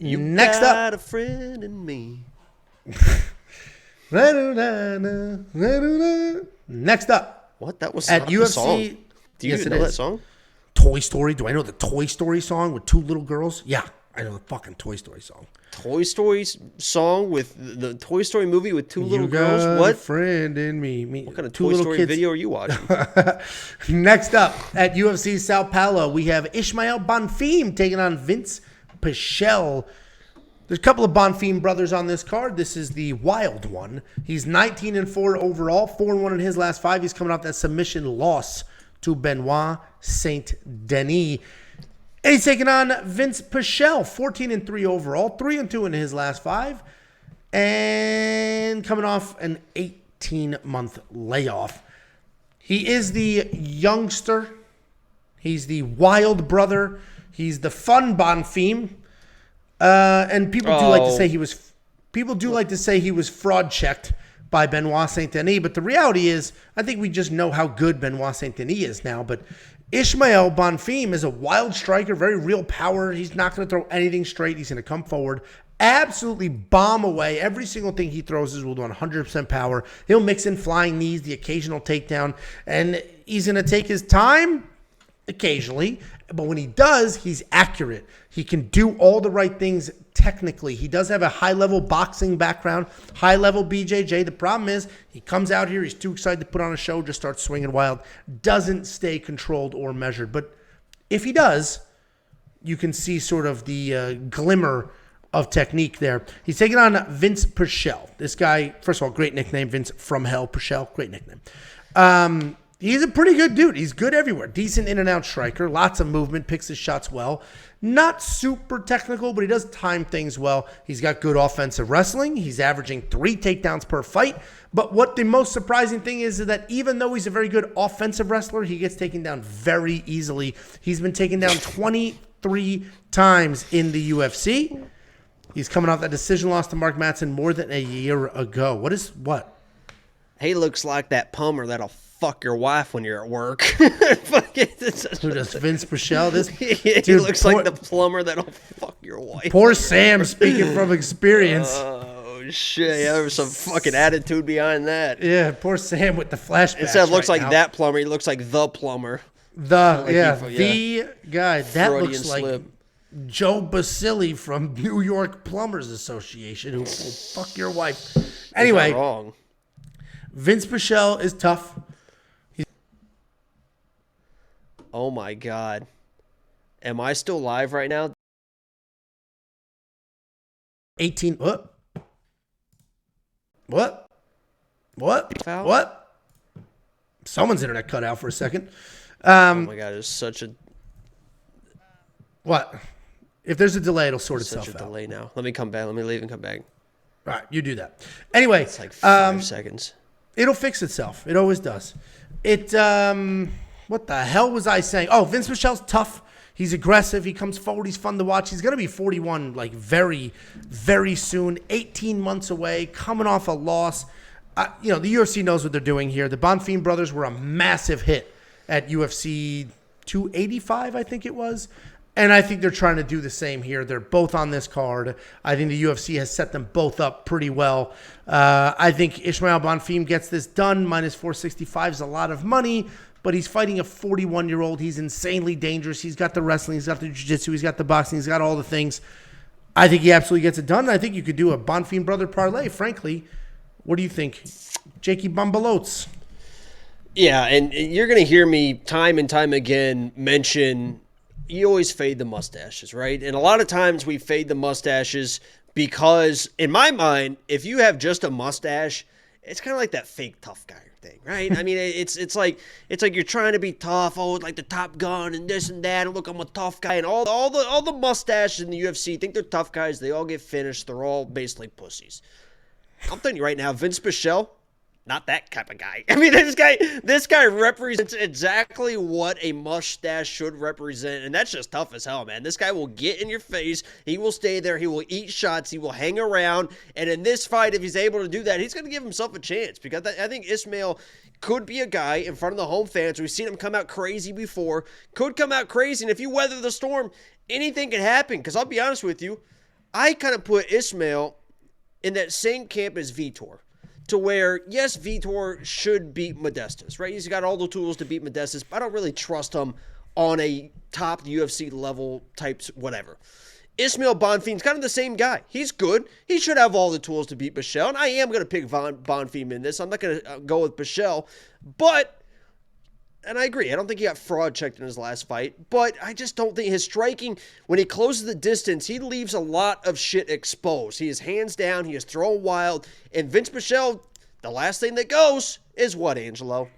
Next got up. a friend in me. Next up. What? That was At not UFC. the song. Do you Yes, even it know that is. song? Toy Story. Do I know the Toy Story song with two little girls? Yeah, I know the fucking Toy Story song. Toy Story song with the Toy Story movie with two little girls? Got What? a friend in me. What kind of two Toy little Story kids. video are you watching? Next up, at UFC Sao Paulo, we have Ismael Bonfim taking on Vinc Pichel. There's a couple of Bonfim brothers on this card. This is the wild one. He's 19-4 overall, 4-1 in his last 5. He's coming off that submission loss to Benoit Saint Denis. And he's taking on Vinc Pichel, 14-3 overall, 3-2 in his last 5, and coming off an 18-month layoff. He is the youngster. He's the wild brother. He's the fun Bonfim. And people do like to say he was. People do like to say he was fraud checked by Benoit Saint Denis, but the reality is, I think we just know how good Benoit Saint Denis is now. But Ismael Bonfim is a wild striker, very real power. He's not going to throw anything straight. He's going to come forward, absolutely bomb away. Every single thing he throws is with 100% power. He'll mix in flying knees, the occasional takedown, and he's going to take his time occasionally. But when he does, he's accurate. He can do all the right things technically. He does have a high-level boxing background, high-level BJJ. The problem is he comes out here, he's too excited to put on a show, just starts swinging wild, doesn't stay controlled or measured. But if he does, you can see sort of the glimmer of technique there. He's taking on Vinc Pichel. This guy, first of all, great nickname, Vince from Hell, Pichel, great nickname. He's a pretty good dude. He's good everywhere. Decent in and out striker. Lots of movement. Picks his shots well. Not super technical, but he does time things well. He's got good offensive wrestling. He's averaging 3 takedowns per fight. But what the most surprising thing is that even though he's a very good offensive wrestler, he gets taken down very easily. He's been taken down 23 times in the UFC. He's coming off that decision loss to Mark Madsen more than a year ago. What? He looks like that Palmer that'll fuck your wife when you're at work. Who does Vinc Pichel? He looks like the plumber that'll fuck your wife. Poor Sam, speaking from experience. Oh shit! Yeah, there was some fucking attitude behind that. Yeah, poor Sam with the flashbacks. Instead of looks right like now. that plumber, he looks like the plumber. The guy that Freudian looks like slip. Joe Basile from New York Plumbers Association, who will fuck your wife. Anyway, wrong. Vinc Pichel is tough. Oh my God. Am I still live right now? 18. What? Foul? What? Someone's internet cut out for a second. Oh my God, there's such a What? If there's a delay, it'll sort itself out. such a delay now. Let me come back. Let me leave and come back. All right, you do that. Anyway, It's like 5 seconds. it'll fix itself. It always does. What the hell was I saying? Oh, Vinc Pichel's tough. He's aggressive. He comes forward. He's fun to watch. He's going to be 41 like very, very soon. 18 months away, coming off a loss. The UFC knows what they're doing here. The Bonfim brothers were a massive hit at UFC 285, I think it was. And I think they're trying to do the same here. They're both on this card. I think the UFC has set them both up pretty well. I think Ismael Bonfim gets this done. Minus 465 is a lot of money, but he's fighting a 41-year-old. He's insanely dangerous. He's got the wrestling. He's got the jiu-jitsu. He's got the boxing. He's got all the things. I think he absolutely gets it done. I think you could do a Bonfim brother parlay, frankly. What do you think? Jakey Bumbalotes. Yeah, and you're going to hear me time and time again mention you always fade the mustaches, right? And a lot of times we fade the mustaches because, in my mind, if you have just a mustache, it's kind of like that fake tough guy thing, right? I mean, it's like you're trying to be tough, like the Top Gun and this and that, and look, I'm a tough guy, and all the mustaches in the UFC think they're tough guys. They all get finished. They're all basically pussies. I'm telling you right now, Vinc Pichel, not that type of guy. I mean, this guy represents exactly what a mustache should represent, and that's just tough as hell, man. This guy will get in your face. He will stay there. He will eat shots. He will hang around, and in this fight, if he's able to do that, he's going to give himself a chance because I think Ismael could be a guy in front of the home fans. We've seen him come out crazy before. Could come out crazy, and if you weather the storm, anything can happen because I'll be honest with you, I kind of put Ismael in that same camp as Vitor, to where, yes, Vitor should beat Modestas, right? He's got all the tools to beat Modestas, but I don't really trust him on a top UFC level types, whatever. Ismael Bonfim's kind of the same guy. He's good. He should have all the tools to beat Pichel, and I am going to pick Bonfim in this. I'm not going to go with Pichel, but, and I agree, I don't think he got fraud checked in his last fight, but I just don't think his striking, when he closes the distance, he leaves a lot of shit exposed. He is hands down, he is throwing wild, and Vinc Pichel, the last thing that goes is what, Angelo?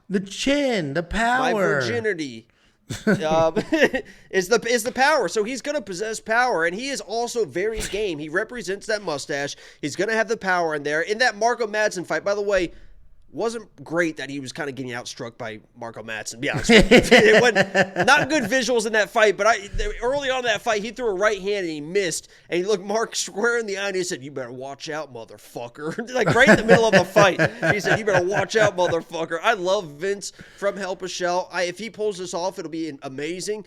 The chin, the power. My virginity. Is the power. So he's going to possess power, and he is also very game. He represents that mustache. He's going to have the power in there. In that Marco Madsen fight, by the way, wasn't great that he was kind of getting outstruck by Marco Madsen. Yeah, it wasn't, not good visuals in that fight, but early on in that fight, he threw a right hand and he missed, and he looked Mark square in the eye and he said, "You better watch out, motherfucker." Like right in the middle of the fight, he said, "You better watch out, motherfucker." I love Vince from Hell Pichel. If he pulls this off, it'll be amazing.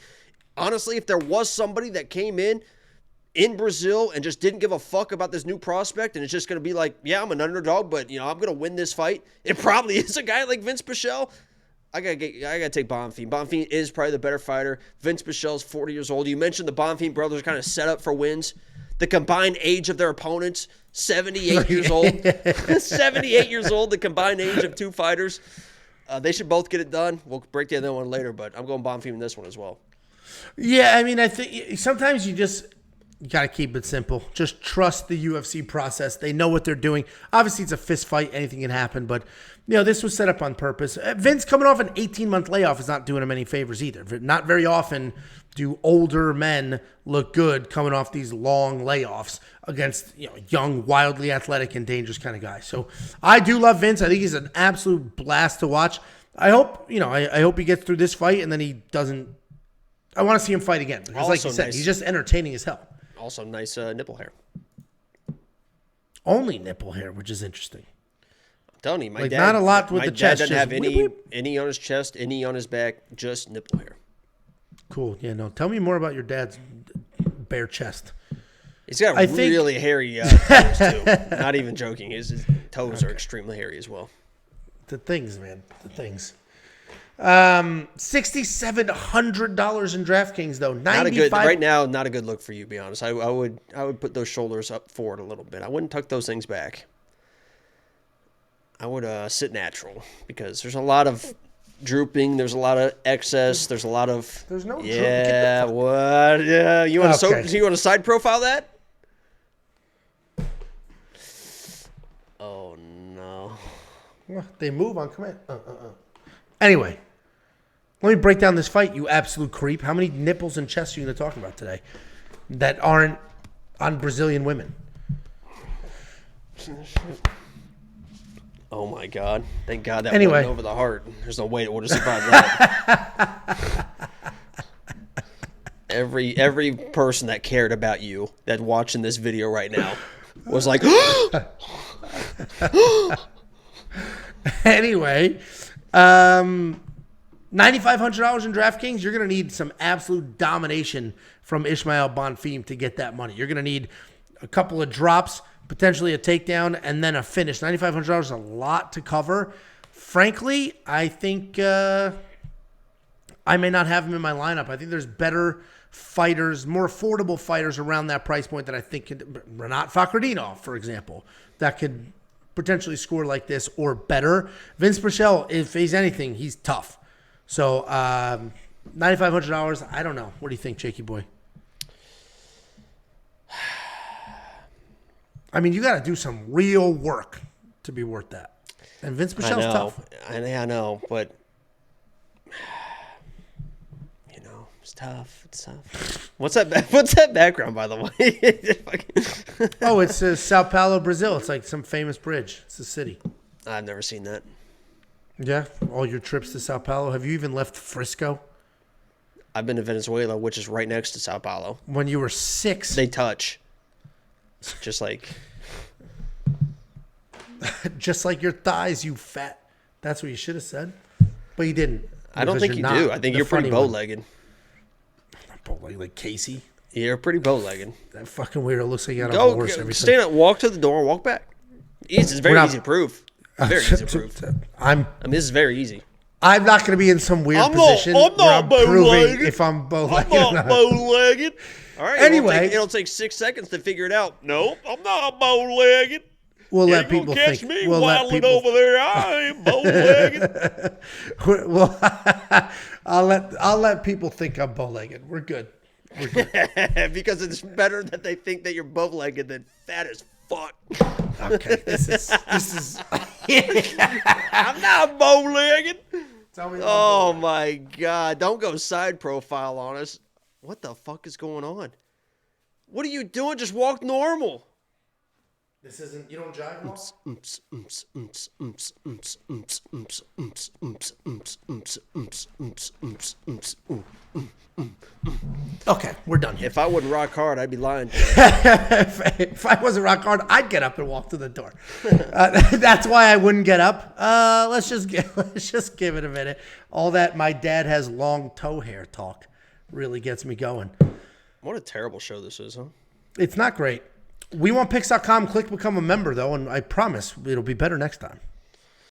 Honestly, if there was somebody that came in Brazil and just didn't give a fuck about this new prospect, and it's just going to be like, yeah, I'm an underdog, but I'm going to win this fight, it probably is a guy like Vinc Pichel. I gotta take Bonfim. Bonfim is probably the better fighter. Vinc Pichel's 40 years old. You mentioned the Bonfim brothers are kind of set up for wins. The combined age of their opponents, 78 years old. 78 years old, the combined age of two fighters. They should both get it done. We'll break the other one later, but I'm going Bonfim in this one as well. Yeah, I mean, I think sometimes you got to keep it simple. Just trust the UFC process. They know what they're doing. Obviously, it's a fist fight. Anything can happen. But, this was set up on purpose. Vince coming off an 18-month layoff is not doing him any favors either. Not very often do older men look good coming off these long layoffs against, young, wildly athletic, and dangerous kind of guys. So I do love Vince. I think he's an absolute blast to watch. I hope, I hope he gets through this fight and then he doesn't. I want to see him fight again. Because Also like you said, nice. He's just entertaining as hell. Also, nice nipple hair. Only nipple hair, which is interesting. I'm telling you, my dad. Not a lot with the chest. My dad doesn't have whip. any on his chest, any on his back, just nipple hair. Cool. Yeah, no. Tell me more about your dad's bare chest. He's got really hairy toes, too. Not even joking. His toes are extremely hairy as well. The things, man. The things. $6,700 in DraftKings though. Right now, not a good look for you, to be honest. I would put those shoulders up forward a little bit. I wouldn't tuck those things back. I would sit natural because there's a lot of drooping. There's a lot of excess. There's a lot of. There's no drooping. Yeah. What? Yeah. You want to side profile that? Oh no. Well, they move on command. Anyway. Let me break down this fight, you absolute creep. How many nipples and chests are you going to talk about today that aren't on Brazilian women? Oh, my God. Thank God that went over the heart. There's no way it would have survived that. Every person that cared about you that's watching this video right now was like, Anyway, $9,500 in DraftKings, you're going to need some absolute domination from Ismael Bonfim to get that money. You're going to need a couple of drops, potentially a takedown, and then a finish. $9,500 is a lot to cover. Frankly, I think I may not have him in my lineup. I think there's better fighters, more affordable fighters around that price point that I think could, Renat Fakhretdinov, for example, that could potentially score like this or better. Vinc Pichel, if he's anything, he's tough. So, $9,500, I don't know. What do you think, Jakey boy? I mean, you got to do some real work to be worth that. And Vinc Pichel's tough. I know, but it's tough. It's tough. What's that background, by the way? Oh, it's Sao Paulo, Brazil. It's like some famous bridge. It's a city. I've never seen that. Yeah, all your trips to Sao Paulo. Have you even left Frisco? I've been to Venezuela, which is right next to Sao Paulo. When you were 6. They touch. Just like... Just like your thighs, you fat. That's what you should have said. But you didn't. I don't think you do. I think you're pretty bow-legged. Not bow-legged, like Casey. You're pretty bow-legged. That fucking weirdo looks like you got a horse. Go, Everything. stand up, walk to the door, walk back. It's very easy to prove. Very easy to prove. I mean, this is very easy. I'm not going to be in some weird position where I'm proving if I'm bow-legged or not. I'm not bow-legged. All right. Anyway. It'll take 6 seconds to figure it out. Nope, I'm not bow-legged. We'll let people catch think. Me we'll let people over there. I ain't bow-legged. Well, I'll let people think I'm bow-legged. We're good. Because it's better that they think that you're bow-legged than fat as fuck. Okay, this is. I'm not bow-legged. Tell me. Oh my God! Don't go side profile on us. What the fuck is going on? What are you doing? Just walk normal. This isn't. You don't jive well? Okay, we're done here. If I wouldn't rock hard, I'd be lying. If I wasn't rock hard, I'd get up and walk to the door. That's why I wouldn't get up. Let's just give it a minute. All that my dad has long toe hair talk really gets me going. What a terrible show this is, huh? It's not great. We want picks.com. Click become a member though, and I promise it'll be better next time.